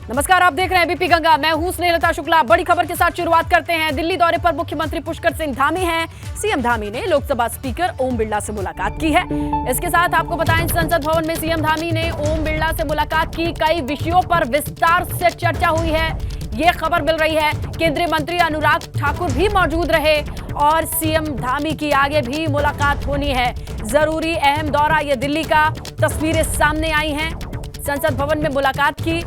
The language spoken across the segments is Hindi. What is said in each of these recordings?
नमस्कार, आप देख रहे हैं एबीपी गंगा। मैं हूं स्नेहलता शुक्ला। बड़ी खबर के साथ शुरुआत करते हैं। दिल्ली दौरे पर मुख्यमंत्री पुष्कर सिंह धामी हैं। सीएम धामी ने लोकसभा स्पीकर ओम बिरला से मुलाकात की है। इसके साथ आपको बताएं, संसद भवन में सीएम धामी ने ओम बिरला से मुलाकात की। कई विषयों पर विस्तार से चर्चा हुई है, ये खबर मिल रही है। केंद्रीय मंत्री अनुराग ठाकुर भी मौजूद रहे और सीएम धामी की आगे भी मुलाकात होनी है। जरूरी अहम दौरा ये दिल्ली का। तस्वीरें सामने आई हैं। संसद भवन में मुलाकात की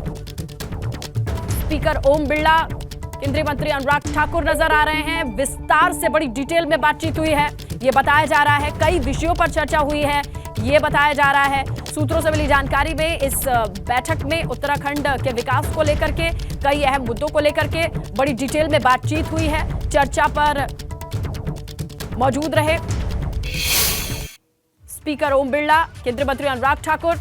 स्पीकर ओम बिरला, केंद्रीय मंत्री अनुराग ठाकुर नजर आ रहे हैं। विस्तार से बड़ी डिटेल में बातचीत हुई है। ये बताया जा रहा है कई विषयों पर चर्चा हुई है। ये बताया जा रहा है सूत्रों से मिली जानकारी में इस बैठक में उत्तराखंड के विकास को लेकर के, कई अहम मुद्दों को लेकर के बड़ी डिटेल में बातचीत हुई है। चर्चा पर मौजूद रहे स्पीकर ओम बिरला, केंद्रीय मंत्री अनुराग ठाकुर,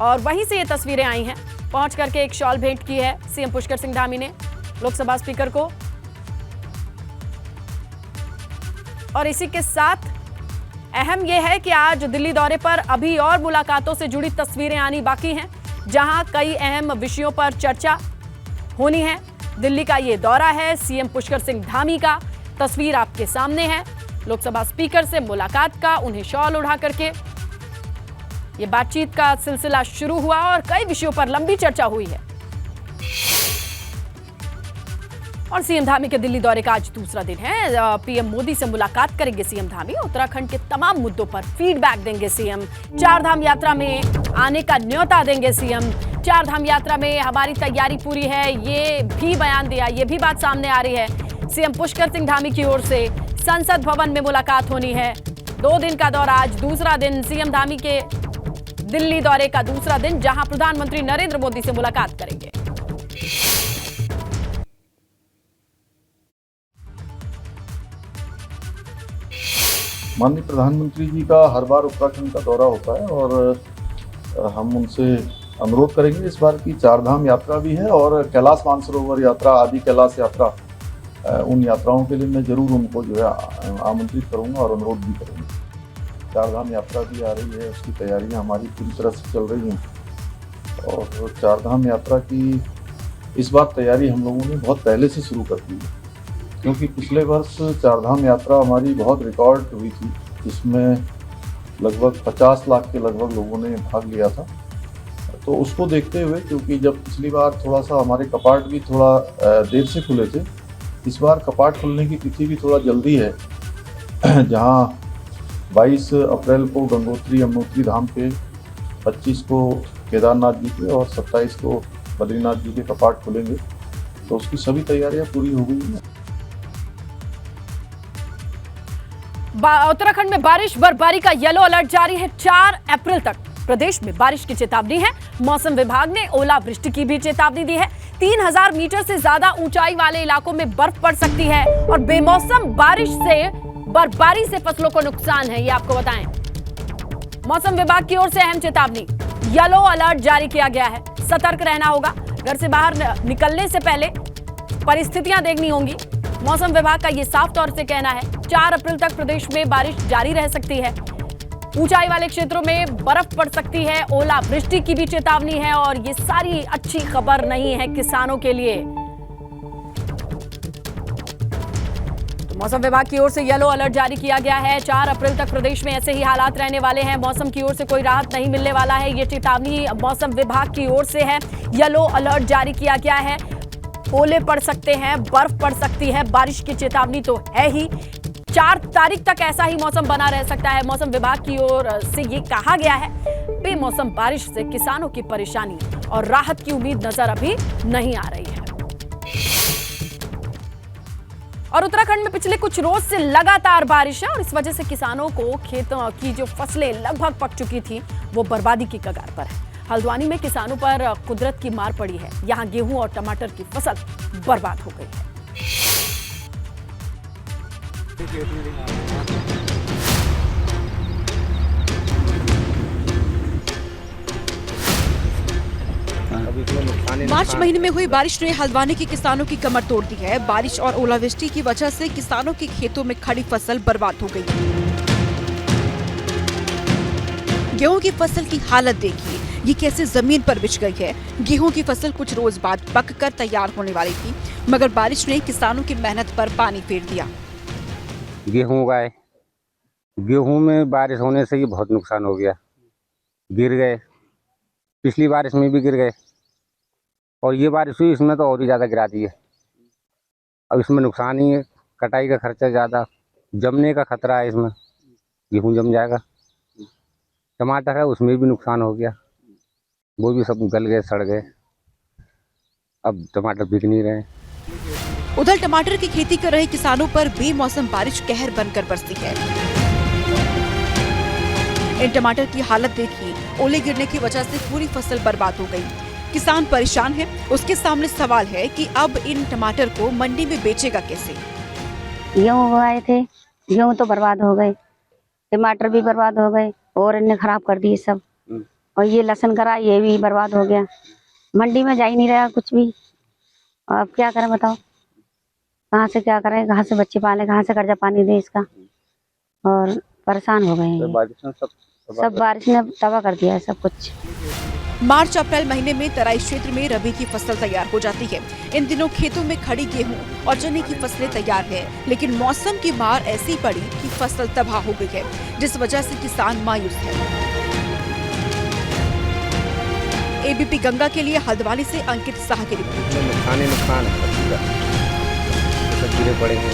और वहीं से ये तस्वीरें आई हैं। पहुंच करके एक शॉल भेंट की है सीएम पुष्कर सिंह धामी ने लोकसभा स्पीकर को। और इसी के साथ अहम यह है कि आज दिल्ली दौरे पर अभी और मुलाकातों से जुड़ी तस्वीरें आनी बाकी हैं, जहां कई अहम विषयों पर चर्चा होनी है। दिल्ली का ये दौरा है सीएम पुष्कर सिंह धामी का। तस्वीर आपके सामने है लोकसभा स्पीकर से मुलाकात का। उन्हें शॉल उड़ा करके ये बातचीत का सिलसिला शुरू हुआ और कई विषयों पर लंबी चर्चा हुई है। और सीएम धामी के दिल्ली दौरे का आज दूसरा दिन है। पीएम मोदी से मुलाकात करेंगे सीएम धामी। उत्तराखंड के तमाम मुद्दों पर फीडबैक देंगे सीएम। चार धाम यात्रा में आने का न्योता देंगे सीएम। चार धाम यात्रा में हमारी तैयारी पूरी है, ये भी बयान दिया। ये भी बात सामने आ रही है। सीएम पुष्कर सिंह धामी की ओर से संसद भवन में मुलाकात होनी है। 2 दिन का दौरा, आज दूसरा दिन सीएम धामी के दिल्ली दौरे का दूसरा दिन, जहां प्रधानमंत्री नरेंद्र मोदी से मुलाकात करेंगे। माननीय प्रधानमंत्री जी का हर बार उत्तराखंड का दौरा होता है और हम उनसे अनुरोध करेंगे। इस बार की चारधाम यात्रा भी है और कैलाश मानसरोवर यात्रा, आदि कैलाश यात्रा, उन यात्राओं के लिए मैं जरूर उनको जो है आमंत्रित करूंगा और अनुरोध भी करूंगा। चारधाम यात्रा भी आ रही है, उसकी तैयारियां हमारी पूरी तरह से चल रही हैं और चारधाम यात्रा की इस बार तैयारी हम लोगों ने बहुत पहले से शुरू कर दी है, क्योंकि पिछले वर्ष चारधाम यात्रा हमारी बहुत रिकॉर्ड हुई थी, जिसमें लगभग 50 लाख के लगभग लोगों ने भाग लिया था। तो उसको देखते हुए, क्योंकि जब पिछली बार थोड़ा सा हमारे कपाट भी थोड़ा देर से खुले थे, इस बार कपाट खुलने की तिथि भी थोड़ा जल्दी है, जहां 22 अप्रैल को गंगोत्री यमुनोत्री धाम के, 25 को केदारनाथ जी के और 27 को बद्रीनाथ जी के कपाट खुलेंगे। तो उसकी सभी तैयारियां पूरी हो गई हैं। उत्तराखंड में बारिश बर्फबारी का येलो अलर्ट जारी है। 4 अप्रैल तक प्रदेश में बारिश की चेतावनी है। मौसम विभाग ने ओलावृष्टि की भी चेतावनी दी है। 3000 मीटर से ज्यादा ऊंचाई वाले इलाकों में बर्फ पड़ सकती है और बेमौसम बारिश से, बर्फबारी से फसलों को नुकसान है, ये आपको बताएं। मौसम विभाग की ओर से अहम चेतावनी, येलो अलर्ट जारी किया गया है। सतर्क रहना होगा। घर से बाहर निकलने से पहले परिस्थितियां देखनी होंगी। मौसम विभाग का ये साफ तौर से कहना है 4 अप्रैल तक प्रदेश में बारिश जारी रह सकती है। ऊंचाई वाले क्षेत्रों में बर्फ पड़ सकती है। ओलावृष्टि की भी चेतावनी है और ये सारी अच्छी खबर नहीं है किसानों के लिए। मौसम विभाग की ओर से येलो अलर्ट जारी किया गया है। 4 अप्रैल तक प्रदेश में ऐसे ही हालात रहने वाले हैं। मौसम की ओर से कोई राहत नहीं मिलने वाला है। ये चेतावनी मौसम विभाग की ओर से है। येलो अलर्ट जारी किया गया है। ओले पड़ सकते हैं, बर्फ पड़ सकती है, बारिश की चेतावनी तो है ही। 4 तारीख तक ऐसा ही मौसम बना रह सकता है। मौसम विभाग की ओर से ये कहा गया है। बेमौसम बारिश से किसानों की परेशानी और राहत की उम्मीद नजर अभी नहीं आ रही है। और उत्तराखंड में पिछले कुछ रोज से लगातार बारिश है और इस वजह से किसानों को खेतों की जो फसलें लगभग पक चुकी थी, वो बर्बादी की कगार पर है। हल्द्वानी में किसानों पर कुदरत की मार पड़ी है। यहां गेहूं और टमाटर की फसल बर्बाद हो गई है। मार्च महीने में हुई बारिश ने हल्द्वानी के किसानों की कमर तोड़ दी है। बारिश और ओलावृष्टि की वजह से किसानों के खेतों में खड़ी फसल बर्बाद हो गई। गेहूं की फसल की हालत देखिए, ये कैसे जमीन पर बिछ गई है। गेहूं की फसल कुछ रोज बाद पककर तैयार होने वाली थी, मगर बारिश ने किसानों की मेहनत पर पानी फेर दिया। गेहूं उगाए, गेहूं में बारिश होने से ही बहुत नुकसान हो गया, गिर गए। पिछली बारिश में भी गिर गए और ये बारिश हुई इसमें तो और ही ज़्यादा गिरा दिए। अब इसमें नुकसान ही है, कटाई का खर्चा ज़्यादा, जमने का खतरा है इसमें, गेहूं जम जाएगा। टमाटर है उसमें भी नुकसान हो गया, वो भी सब गल गए, सड़ गए। अब टमाटर बिक नहीं रहे। उधर टमाटर की खेती कर रहे किसानों पर बेमौसम बारिश कहर बनकर बरसी है। इन टमाटर की हालत देखिए, ओले गिरने की वजह से पूरी फसल बर्बाद हो गई। किसान परेशान है। उसके सामने सवाल है कि अब इन टमाटर को मंडी में बेचेगा कैसे। गेहूँ उगाए थे, गेहूँ तो बर्बाद हो गए, टमाटर भी बर्बाद हो गए और इन्हें खराब कर दिए सब। और ये लहसुन करा, ये भी बर्बाद हो गया। मंडी में जा ही नहीं रहा कुछ भी। अब क्या करें बताओ, कहाँ से क्या करें, कहाँ से बच्चे पालें, कहाँ से कर्जा पानी दें इसका। और परेशान हो गए हैं ये। सब बारिश ने तबाह कर दिया है सब कुछ। मार्च अप्रैल महीने में तराई क्षेत्र में रबी की फसल तैयार हो जाती है। इन दिनों खेतों में खड़ी गेहूं और चने की फसलें तैयार है, लेकिन मौसम की मार ऐसी पड़ी कि फसल तबाह हो गई है, जिस वजह से किसान मायूस है। एबीपी गंगा के लिए हल्द्वानी से अंकित साह की रिपोर्ट। नुकसान पड़ेंगे।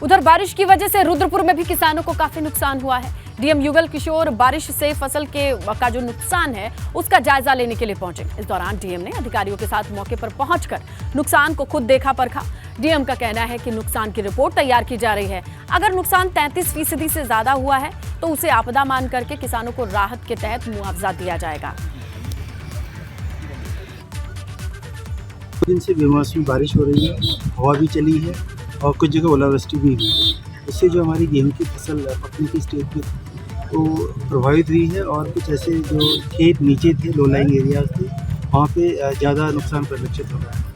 उधर बारिश की वजह से रुद्रपुर में भी किसानों को काफी नुकसान हुआ है। डीएम युगल किशोर बारिश से फसल का जो नुकसान है उसका जायजा लेने के लिए पहुंचे। इस दौरान डीएम ने अधिकारियों के साथ मौके पर पहुंचकर नुकसान को खुद देखा परखा। डीएम का कहना है कि नुकसान की रिपोर्ट तैयार की जा रही है। अगर नुकसान 33% से ज्यादा हुआ है तो उसे आपदा मान करके किसानों को राहत के तहत मुआवजा दिया जाएगा। दिन से बेमौसमी बारिश हो रही है, हवा भी चली है और कुछ जगह ओलावृष्टि भी हुई है। इससे जो हमारी गेहूं की फसल पकने की स्टेज पे तो प्रभावित हुई है और कुछ ऐसे जो खेत नीचे थे, लो लाइंग एरियाज थे, वहाँ पे ज़्यादा नुकसान परिलक्षित हो रहा है।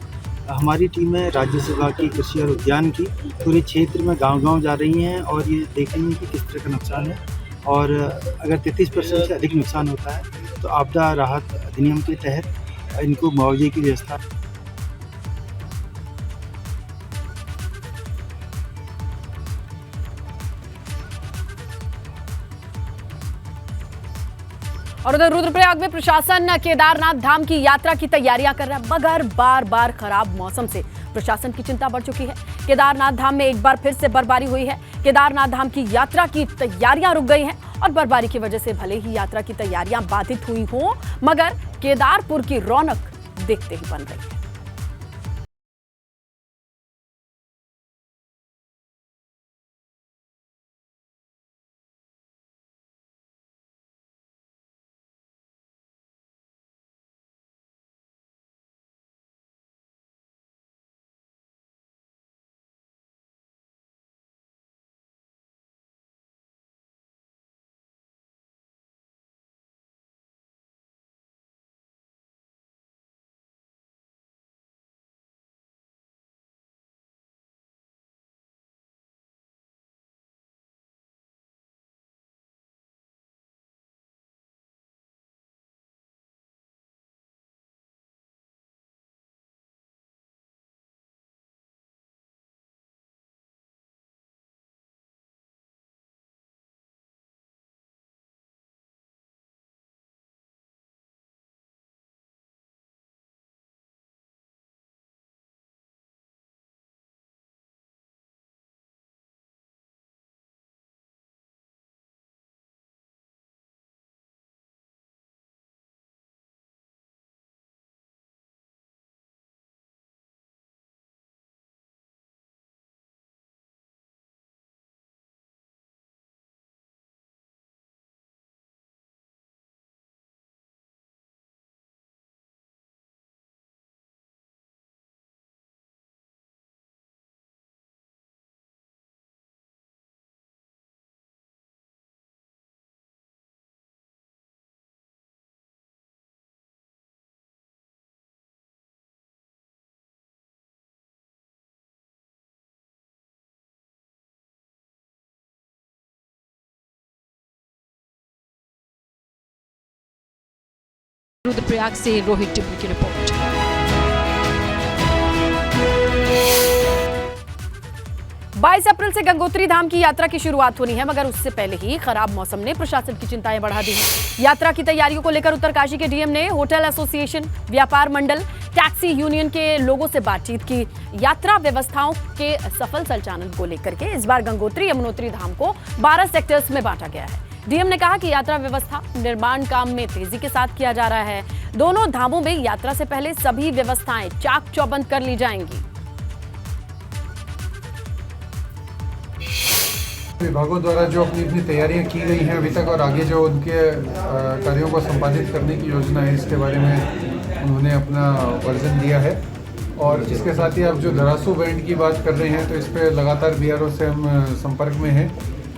हमारी टीमें राज्य सभा की कृषि और उद्यान की पूरे क्षेत्र में गांव-गांव जा रही हैं और ये देख रही हैं कि किस तरह का नुकसान है। और अगर 33% से अधिक नुकसान होता है तो आपदा राहत अधिनियम के तहत इनको मुआवजे की व्यवस्था। और उधर रुद्रप्रयाग में प्रशासन केदारनाथ धाम की यात्रा की तैयारियां कर रहा है, मगर बार बार खराब मौसम से प्रशासन की चिंता बढ़ चुकी है। केदारनाथ धाम में एक बार फिर से बर्फबारी हुई है। केदारनाथ धाम की यात्रा की तैयारियां रुक गई हैं और बर्फबारी की वजह से भले ही यात्रा की तैयारियां बाधित हुई हों, मगर केदारपुर की रौनक देखते ही बन रही है। रुद्रप्रयाग से रोहित टिब्बी की रिपोर्ट। 22 अप्रैल से गंगोत्री धाम की यात्रा की शुरुआत होनी है, मगर उससे पहले ही खराब मौसम ने प्रशासन की चिंताएं बढ़ा दी हैं। यात्रा की तैयारियों को लेकर उत्तरकाशी के डीएम ने होटल एसोसिएशन, व्यापार मंडल, टैक्सी यूनियन के लोगों से बातचीत की। यात्रा व्यवस्थाओं के सफल संचालन को लेकर के इस बार गंगोत्री यमुनोत्री धाम को 12 सेक्टर्स में बांटा गया है। डीएम ने कहा कि यात्रा व्यवस्था निर्माण काम में तेजी के साथ किया जा रहा है। दोनों धामों में यात्रा से पहले सभी व्यवस्थाएं चाक चौबंद कर ली जाएंगी। विभागों द्वारा जो अपनी अपनी तैयारियां की गई हैं अभी तक और आगे जो उनके कार्यों को संपादित करने की योजना है, इसके बारे में उन्होंने अपना वर्जन दिया है। और इसके साथ ही आप जो दरासू बैंड की बात कर रहे हैं, तो इस पर लगातार बीआरओ से हम संपर्क में हैं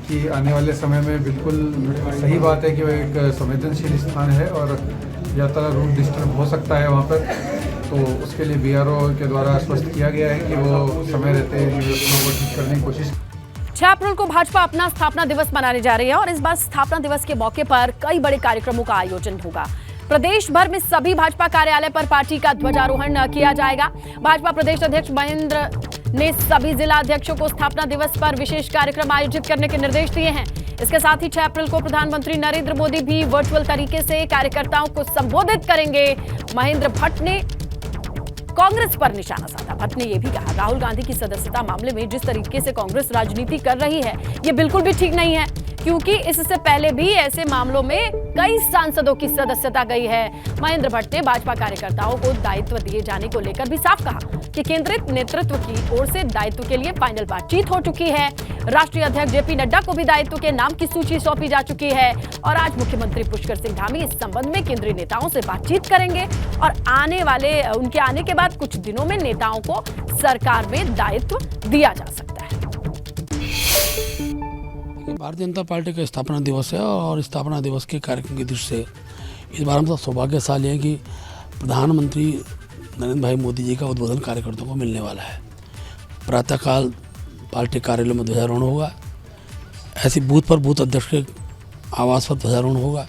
कि आने वाले समय में बिल्कुल सही बात है कि वो एक संवेदनशील स्थान है और यात्रा रूट डिस्टर्ब हो सकता है वहाँ पर। तो उसके लिए बीआरओ के द्वारा आश्वस्त किया गया है कि वो समय रहते व्यवस्थाओं को ठीक करने की कोशिश। 6 अप्रैल को भाजपा अपना स्थापना दिवस मनाने जा रही है और इस बार स्थापना दिवस के मौके पर कई बड़े कार्यक्रमों का आयोजन होगा। प्रदेश भर में सभी भाजपा कार्यालय पर पार्टी का ध्वजारोहण किया जाएगा। भाजपा प्रदेश अध्यक्ष महेंद्र ने सभी जिला अध्यक्षों को स्थापना दिवस पर विशेष कार्यक्रम आयोजित करने के निर्देश दिए हैं। इसके साथ ही 6 अप्रैल को प्रधानमंत्री नरेंद्र मोदी भी वर्चुअल तरीके से कार्यकर्ताओं को संबोधित करेंगे। महेंद्र भट्ट ने कांग्रेस पर निशाना साधा। भट्ट ने यह भी कहा, राहुल गांधी की सदस्यता मामले में जिस तरीके से कांग्रेस राजनीति कर रही है, ये बिल्कुल भी ठीक नहीं है, क्योंकि इससे पहले भी ऐसे मामलों में कई सांसदों की सदस्यता गई है। महेंद्र भट्ट ने भाजपा कार्यकर्ताओं को दायित्व दिए जाने को लेकर भी साफ कहा कि केंद्रित नेतृत्व की ओर से दायित्व के लिए फाइनल बातचीत हो चुकी है। राष्ट्रीय अध्यक्ष जेपी नड्डा को भी दायित्व के नाम की सूची सौंपी जा चुकी है और आज मुख्यमंत्री पुष्कर सिंह धामी इस संबंध में केंद्रीय नेताओं से बातचीत करेंगे और उनके आने के बाद कुछ दिनों में नेताओं को सरकार में दायित्व दिया जा सकता है। भारतीय जनता पार्टी का स्थापना दिवस है और स्थापना दिवस के कार्यक्रम की दृष्टि से इस बार हम सब सौभाग्यशाली हैं कि प्रधानमंत्री नरेंद्र भाई मोदी जी का उद्बोधन कार्यकर्ताओं को मिलने वाला है। प्रातःकाल पार्टी कार्यालय में ध्वजारोहण होगा, ऐसी बूथ पर बूथ अध्यक्ष के आवास पर ध्वजारोहण होगा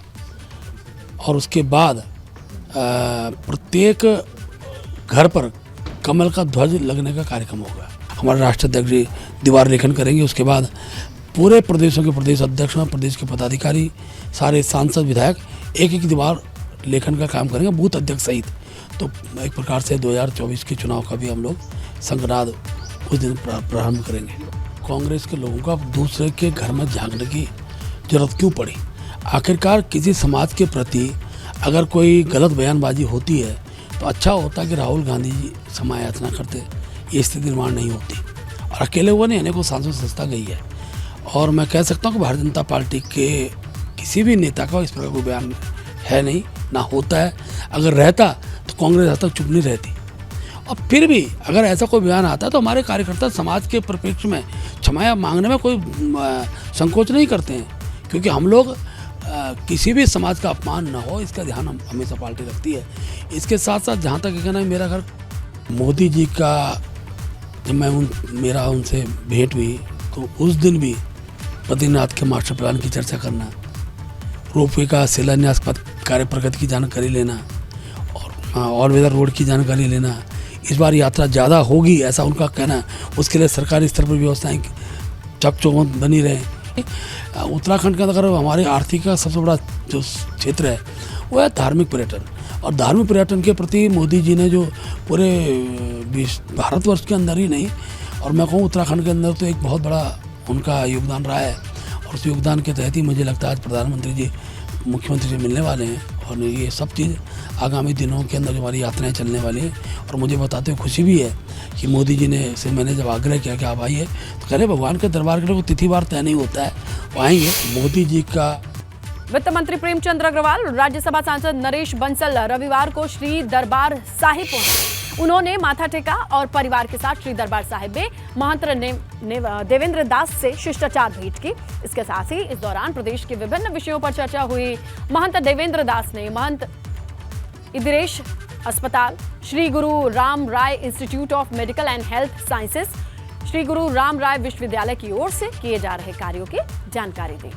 और उसके बाद प्रत्येक घर पर कमल का ध्वज लगने का कार्यक्रम होगा। हमारे राष्ट्रीय अध्यक्ष जी दीवार लेखन करेंगे। उसके बाद पूरे प्रदेशों के प्रदेश अध्यक्ष और प्रदेश के पदाधिकारी, सारे सांसद, विधायक एक एक दीवार लेखन का काम करेंगे, बूथ अध्यक्ष सहित। तो एक प्रकार से 2024 के चुनाव का भी हम लोग संगराद उस दिन प्रारंभ करेंगे। कांग्रेस के लोगों को अब दूसरे के घर में झांकने की जरूरत क्यों पड़ी? आखिरकार किसी समाज के प्रति अगर कोई गलत बयानबाजी होती है तो अच्छा होता कि राहुल गांधी जी समय याचना करते, ये स्थिति निर्माण नहीं होती। और अकेले हुए नहीं, अनेकों सांसद संस्था गई है और मैं कह सकता हूँ कि भारतीय जनता पार्टी के किसी भी नेता का इस प्रकार कोई बयान है नहीं, ना होता है। अगर रहता तो कांग्रेस आज तक चुप नहीं रहती। और फिर भी अगर ऐसा कोई बयान आता है तो हमारे कार्यकर्ता समाज के परिप्रेक्ष्य में क्षमा मांगने में कोई संकोच नहीं करते हैं, क्योंकि हम लोग किसी भी समाज का अपमान न हो, इसका ध्यान हम हमेशा पार्टी रखती है। इसके साथ साथ जहाँ तक कहना है, मेरा घर मोदी जी का जब मेरा उनसे भेंट हुई तो उस दिन भी बद्रीनाथ के मास्टर प्लान की चर्चा करना, रोपवे का शिलान्यास कार्य प्रगति की जानकारी लेना और ऑल वेदर रोड की जानकारी लेना। इस बार यात्रा ज़्यादा होगी ऐसा उनका कहना, उसके लिए सरकारी स्तर पर व्यवस्थाएं चकचौंध बनी रहे। उत्तराखंड के अंदर हमारे आर्थिक का सबसे बड़ा जो क्षेत्र है वो है धार्मिक पर्यटन, और धार्मिक पर्यटन के प्रति मोदी जी ने जो पूरे भारतवर्ष के अंदर ही नहीं और मैं कहूँ उत्तराखंड के अंदर तो एक बहुत बड़ा उनका योगदान रहा है। और उस योगदान के तहत ही मुझे लगता है आज प्रधानमंत्री जी मुख्यमंत्री से मिलने वाले हैं और ये सब चीज़ आगामी दिनों के अंदर हमारी यात्राएं चलने वाली हैं। और मुझे बताते हुए खुशी भी है कि मोदी जी ने से मैंने जब आग्रह किया कि आप आइए तो कह रहे भगवान के दरबार के लिए तिथि बार तय नहीं होता है, वो आएंगे। मोदी जी का वित्त मंत्री प्रेमचंद अग्रवाल, राज्यसभा सांसद नरेश बंसल रविवार को श्री दरबार साहिब पहुंचे। उन्होंने माथा टेका और परिवार के साथ श्री दरबार साहिब में महंत देवेंद्र दास से शिष्टाचार भेंट की। इसके साथ ही इस दौरान प्रदेश के विभिन्न विषयों पर चर्चा हुई। महंत देवेंद्र दास ने महंत इदिरेश अस्पताल, Shri Guru Ram Rai institute of medical and health sciences, Shri Guru Ram राय विश्वविद्यालय की ओर से किए जा रहे कार्यों की जानकारी दी।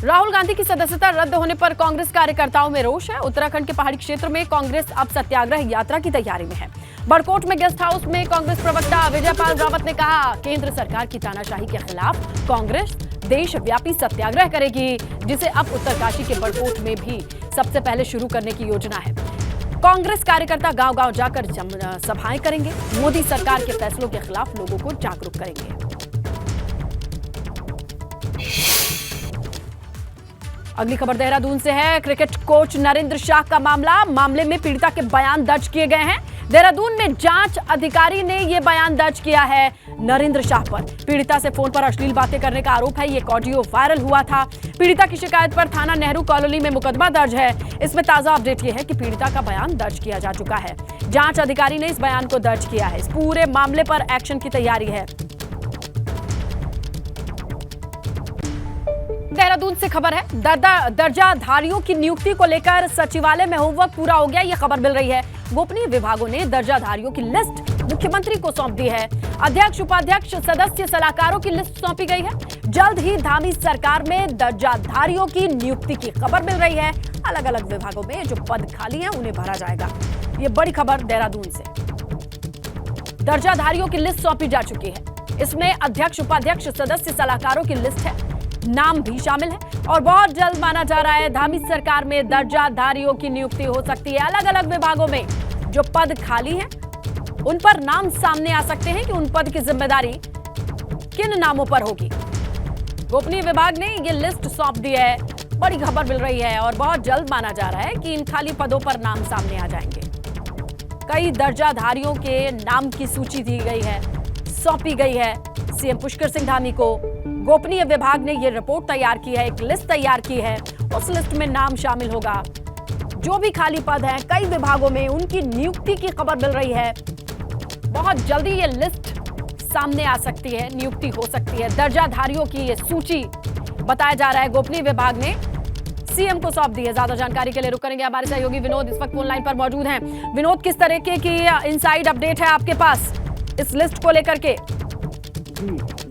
राहुल गांधी की सदस्यता रद्द होने पर कांग्रेस कार्यकर्ताओं में रोष है। उत्तराखंड के पहाड़ी क्षेत्र में कांग्रेस अब सत्याग्रह यात्रा की तैयारी में है। बड़कोट में गेस्ट हाउस में कांग्रेस प्रवक्ता विजय पाल रावत ने कहा, केंद्र सरकार की तानाशाही के खिलाफ कांग्रेस देशव्यापी सत्याग्रह करेगी, जिसे अब उत्तरकाशी के बड़कोट में भी सबसे पहले शुरू करने की योजना है। कांग्रेस कार्यकर्ता गांव-गांव जाकर सभाएं करेंगे, मोदी सरकार के फैसलों के खिलाफ लोगों को जागरूक करेंगे। अगली खबर देहरादून से है। क्रिकेट कोच नरेंद्र शाह का मामले में पीड़िता के बयान दर्ज किए गए हैं। देहरादून में जांच अधिकारी ने यह बयान दर्ज किया है नरेंद्र शाह पर। पीड़िता से फोन पर अश्लील बातें करने का आरोप है। ये ऑडियो वायरल हुआ था। पीड़िता की शिकायत पर थाना नेहरू कॉलोनी में मुकदमा दर्ज है। इसमें ताजा अपडेट यह है कि पीड़िता का बयान दर्ज किया जा चुका है। जांच अधिकारी ने इस बयान को दर्ज किया है। इस पूरे मामले पर एक्शन की तैयारी है। देहरादून से खबर है। दर्जाधारियों की नियुक्ति को लेकर सचिवालय में होमवर्क पूरा हो गया, यह खबर मिल रही है। गोपनीय विभागों ने दर्जाधारियों की लिस्ट मुख्यमंत्री को सौंप दी है। अध्यक्ष, उपाध्यक्ष, सदस्य, सलाहकारों की लिस्ट सौंपी गई है। जल्द ही धामी सरकार में दर्जाधारियों की नियुक्ति की खबर मिल रही है। अलग अलग विभागों में जो पद खाली हैं उन्हें भरा जाएगा। ये बड़ी खबर देहरादून से। दर्जाधारियों की लिस्ट सौंपी जा चुकी है। इसमें अध्यक्ष, उपाध्यक्ष, सदस्य, सलाहकारों की लिस्ट है। नाम भी शामिल है और बहुत जल्द माना जा रहा है धामी सरकार में दर्जाधारियों की नियुक्ति हो सकती है। अलग अलग विभागों में जो पद खाली हैं उन पर नाम सामने आ सकते हैं कि उन पद की जिम्मेदारी किन नामों पर होगी। गोपनीय विभाग ने ये लिस्ट सौंप दी है। बड़ी खबर मिल रही है और बहुत जल्द माना जा रहा है कि इन खाली पदों पर नाम सामने आ जाएंगे। कई दर्जाधारियों के नाम की सूची दी गई है, सौंपी गई है सीएम पुष्कर सिंह धामी को। गोपनीय विभाग ने यह रिपोर्ट तैयार की है, एक लिस्ट तैयार की है। उस लिस्ट में नाम शामिल होगा। जो भी खाली पद हैं कई विभागों में, उनकी नियुक्ति की खबर मिल रही है। बहुत जल्दी ये लिस्ट सामने आ सकती है, नियुक्ति हो सकती है। दर्जाधारियों की ये सूची बताया जा रहा है गोपनीय विभाग ने सीएम को सौंप दी है। ज्यादा जानकारी के लिए रुक करेंगे हमारे सहयोगी विनोद, इस वक्त फोन लाइन पर मौजूद हैं। विनोद, किस तरीके की इनसाइड अपडेट है आपके पास इस लिस्ट को लेकर के?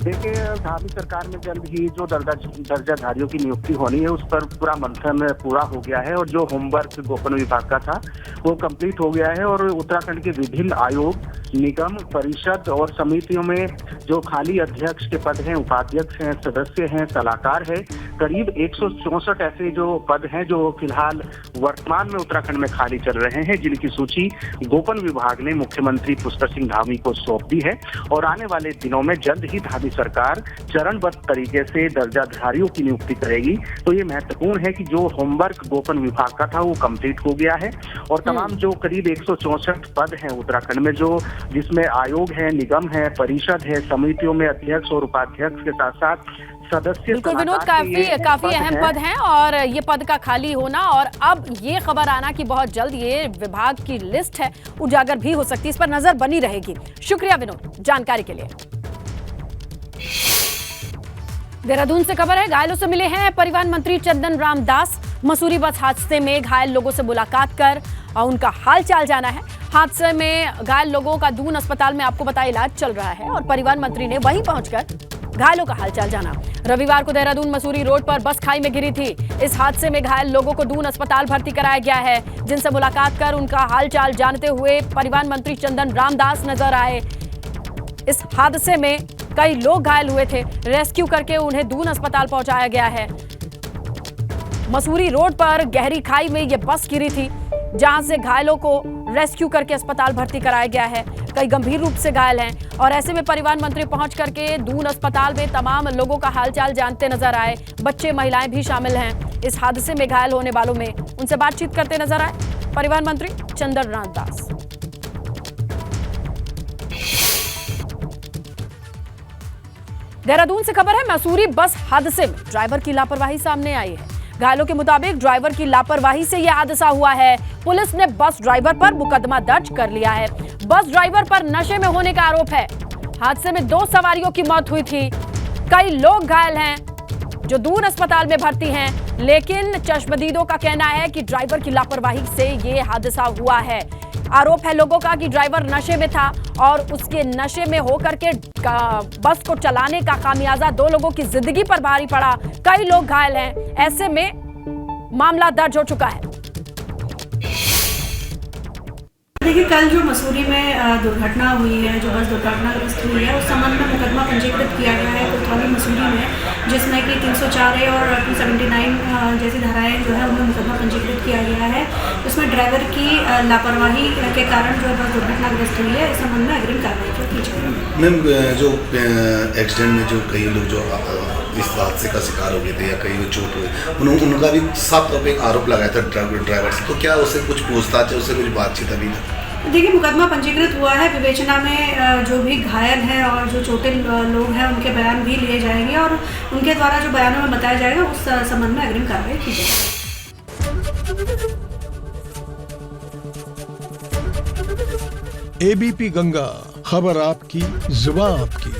देखिए, धामी सरकार में जल्द ही जो दर्जाधारियों की नियुक्ति होनी है उस पर पूरा मंथन पूरा हो गया है और जो होमवर्क गोपनीय विभाग का था वो कंप्लीट हो गया है। और उत्तराखंड के विभिन्न आयोग, निगम, परिषद और समितियों में जो खाली अध्यक्ष के पद हैं, उपाध्यक्ष हैं, सदस्य हैं, सलाहकार है, करीब 164 ऐसे जो पद हैं जो फिलहाल वर्तमान में उत्तराखंड में खाली चल रहे हैं, जिनकी सूची गोपन विभाग ने मुख्यमंत्री पुष्कर सिंह धामी को सौंप दी है। और आने वाले दिनों में जल्द ही धामी सरकार चरणबद्ध तरीके से दर्जाधारियों की नियुक्ति करेगी। तो ये महत्वपूर्ण है कि जो होमवर्क गोपन विभाग का था वो कंप्लीट हो गया है और तमाम जो करीब 164 पद हैं उत्तराखंड में, जो जिसमें आयोग है, निगम है, परिषद है, समितियों में अध्यक्ष और उपाध्यक्ष के साथ साथ सदस्य। बिल्कुल विनोद, काफी अहम पद हैं और ये पद का खाली होना और अब ये खबर आना कि बहुत जल्द ये विभाग की लिस्ट है उजागर भी हो सकती है, इस पर नजर बनी रहेगी। शुक्रिया विनोद जानकारी के लिए। देहरादून से खबर है। घायलों से मिले हैं परिवहन मंत्री चंदन रामदास। मसूरी बस हादसे में घायल लोगों से मुलाकात कर उनका हाल चाल जाना है। हादसे में घायल लोगों का दून अस्पताल में आपको बताया इलाज चल रहा है और परिवहन मंत्री ने वहीं पहुंचकर घायलों का हालचाल जाना। रविवार को देहरादून मसूरी रोड पर बस खाई में गिरी थी। इस हादसे में घायल लोगों को दून अस्पताल भर्ती कराया गया है, जिनसे मुलाकात कर उनका हालचाल जानते हुए परिवहन मंत्री चंदन रामदास नजर आए। इस हादसे में कई लोग घायल हुए थे। रेस्क्यू करके उन्हें दून अस्पताल पहुंचाया गया है। मसूरी रोड पर गहरी खाई में यह बस गिरी थी, जहां से घायलों को रेस्क्यू करके अस्पताल भर्ती कराया गया है। कई गंभीर रूप से घायल हैं और ऐसे में परिवहन मंत्री पहुंच करके दून अस्पताल में तमाम लोगों का हालचाल जानते नजर आए। बच्चे, महिलाएं भी शामिल हैं इस हादसे में घायल होने वालों में। उनसे बातचीत करते नजर आए परिवहन मंत्री चंदन रामदास। देहरादून से खबर है। मसूरी बस हादसे में ड्राइवर की लापरवाही सामने आई है। घायलों के मुताबिक ड्राइवर की लापरवाही से यह हादसा हुआ है। पुलिस ने बस ड्राइवर पर मुकदमा दर्ज कर लिया है। बस ड्राइवर पर नशे में होने का आरोप है। हादसे में 2 सवारियों की मौत हुई थी। कई लोग घायल हैं जो दून अस्पताल में भर्ती हैं, लेकिन चश्मदीदों का कहना है कि ड्राइवर की लापरवाही से यह हादसा हुआ है। आरोप है लोगों का कि ड्राइवर नशे में था और उसके नशे में होकर के बस को चलाने का खामियाजा 2 लोगों की जिंदगी पर भारी पड़ा। कई लोग घायल हैं। ऐसे में मामला दर्ज हो चुका है। देखिए, कल जो मसूरी में दुर्घटना हुई है, जो बस दुर्घटनाग्रस्त हुई है, उस संबंध में मुकदमा पंजीकृत किया गया है कोतवाली मसूरी में, जिसमें कि 304A और 279 जैसी धाराएं जो है उनमें मुकदमा पंजीकृत किया गया है। इसमें ड्राइवर की लापरवाही के कारण जो बस दुर्घटनाग्रस्त हुई है, इस संबंध में अग्रिम कार्रवाई की जाएगी। मैम, जो एक्सीडेंट में जो कई लोग जो इस हादसे का शिकार हो गए थे या कई लोग चोट हुए, उनका भी साफ तौर पे आरोप लगाया था ड्राइवर से, तो क्या उससे कुछ पूछताछ है, उससे कुछ बातचीत अभी तक? देखिए, मुकदमा पंजीकृत हुआ है। विवेचना में जो भी घायल हैं और जो चोटिल लोग हैं उनके बयान भी लिए जाएंगे और उनके द्वारा जो बयानों में बताया जाएगा उस संबंध में अग्रिम कार्रवाई की जाएगी। एबीपी गंगा, खबर आपकी, जुबान आपकी।